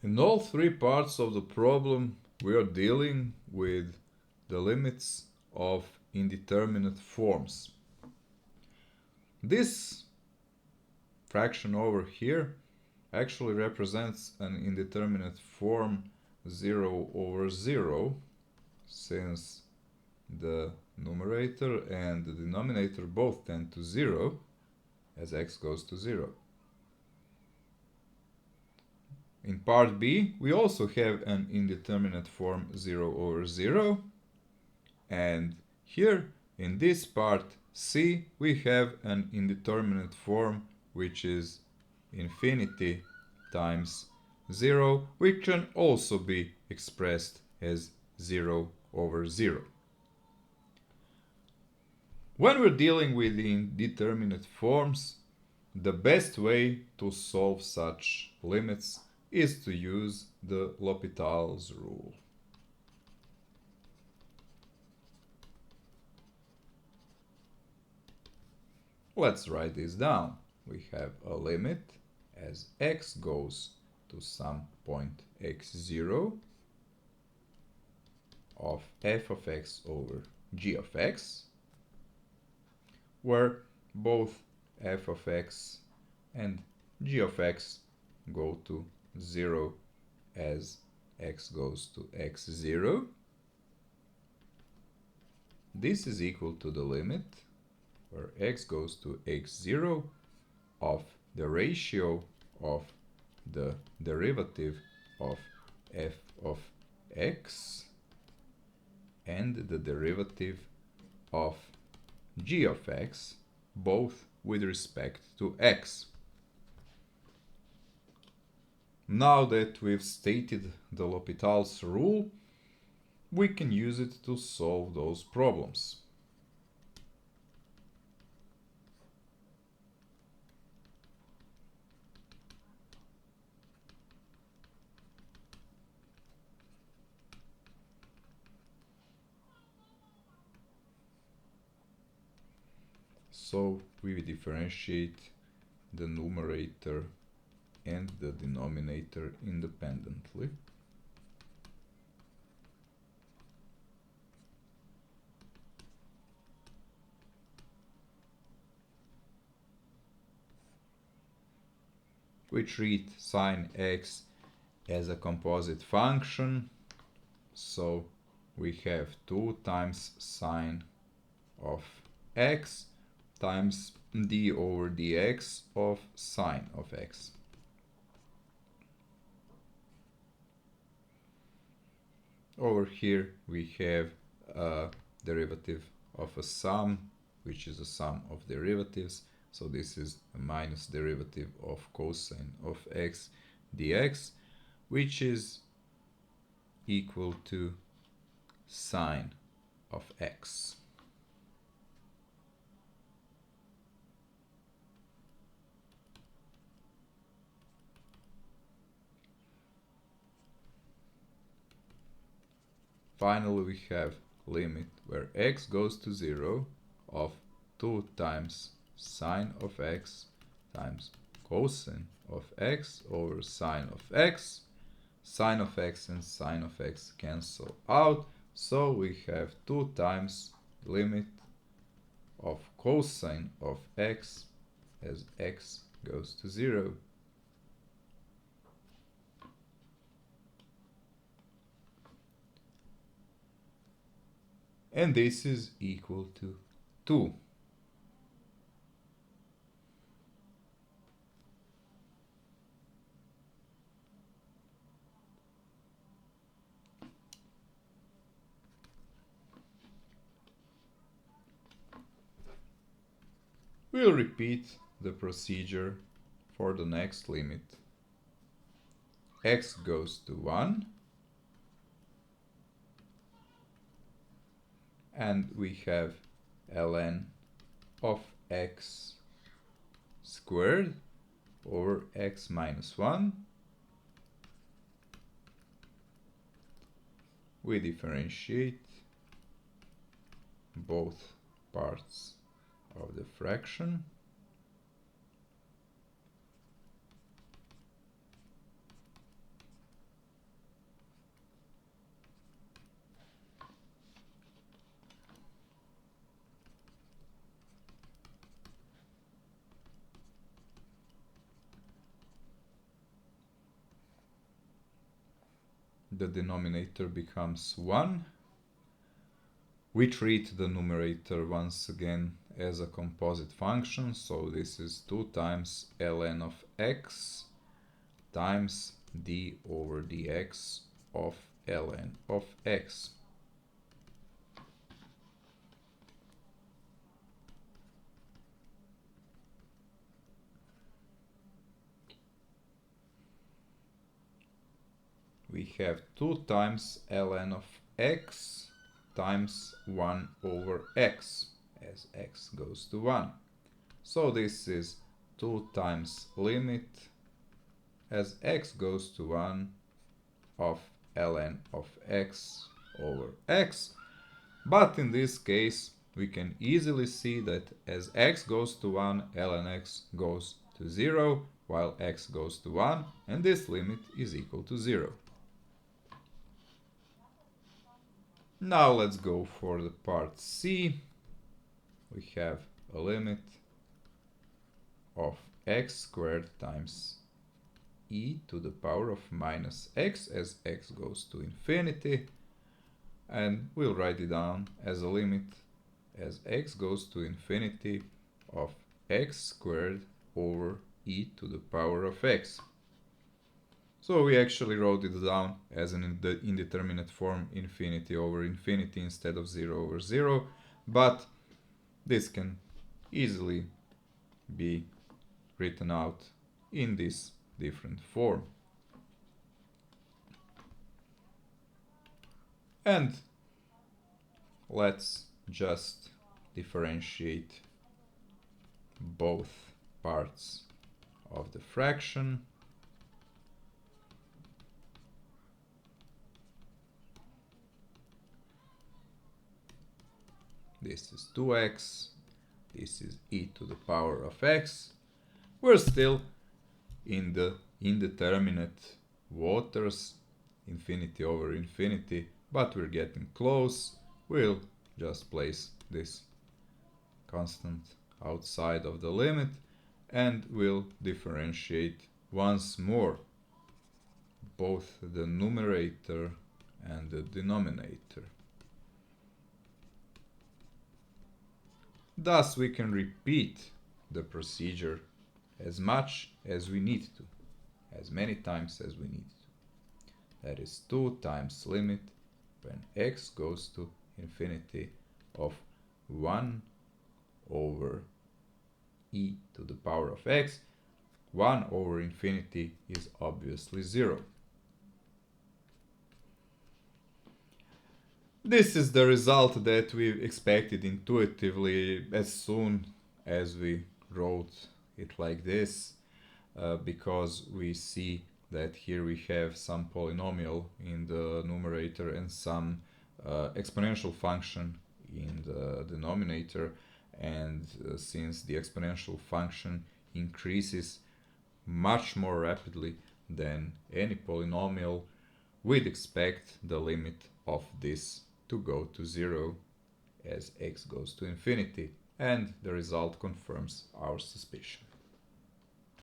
In all three parts of the problem, we are dealing with the limits of indeterminate forms. This fraction over here actually represents an indeterminate form 0 over 0, since the numerator and the denominator both tend to 0 as x goes to 0. In part B, we also have an indeterminate form 0 over 0, and here in this part C we have an indeterminate form which is infinity times 0, which can also be expressed as 0 over 0. When we're dealing with the indeterminate forms, the best way to solve such limits is to use the L'Hopital's rule. Let's write this down. We have a limit as x goes to some point x0 of f of x over g of x, where both f of x and g of x go to 0 as x goes to x0. This is equal to the limit where x goes to x0 of the ratio of the derivative of f of x and the derivative of g of x, both with respect to x. Now that we've stated the L'Hopital's rule, we can use it to solve those problems. So we differentiate the numerator and the denominator independently. We treat sine x as a composite function, so we have 2 times sine of x times d over dx of sine of x. Over here we have a derivative of a sum, which is a sum of derivatives. So this is a minus derivative of cosine of x dx, which is equal to sine of x. Finally, we have limit where x goes to 0 of 2 times sine of x times cosine of x over sine of x. Sine of x and sine of x cancel out, so we have 2 times limit of cosine of x as x goes to 0. And this is equal to 2. We'll repeat the procedure for the next limit. X goes to 1. And we have ln of x squared over x minus 1. We differentiate both parts of the fraction. the denominator becomes 1. We treat the numerator once again as a composite function, so this is 2 times ln of x times d over dx of ln of x. We have 2 times ln of x times 1 over x, as x goes to 1. So this is 2 times limit as x goes to 1 of ln of x over x. But in this case, we can easily see that as x goes to 1, ln x goes to 0, while x goes to 1, and this limit is equal to 0. Now let's go for the part C. We have a limit of x squared times e to the power of minus x as x goes to infinity, and we'll write it down as a limit as x goes to infinity of x squared over e to the power of x. So we actually wrote it down as an indeterminate form, infinity over infinity instead of 0 over 0, but this can easily be written out in this different form. And let's just differentiate both parts of the fraction. This is 2x, this is e to the power of x. We're still in the indeterminate waters, infinity over infinity, but we're getting close. We'll just place this constant outside of the limit and we'll differentiate once more both the numerator and the denominator. Thus we can repeat the procedure as much as we need to, as many times as we need to. That is 2 times limit when x goes to infinity of 1 over e to the power of x. 1 over infinity is obviously 0. This is the result that we expected intuitively as soon as we wrote it like this, because we see that here we have some polynomial in the numerator and some exponential function in the denominator, and since the exponential function increases much more rapidly than any polynomial, we'd expect the limit of this to go to 0 as x goes to infinity, and the result confirms our suspicion.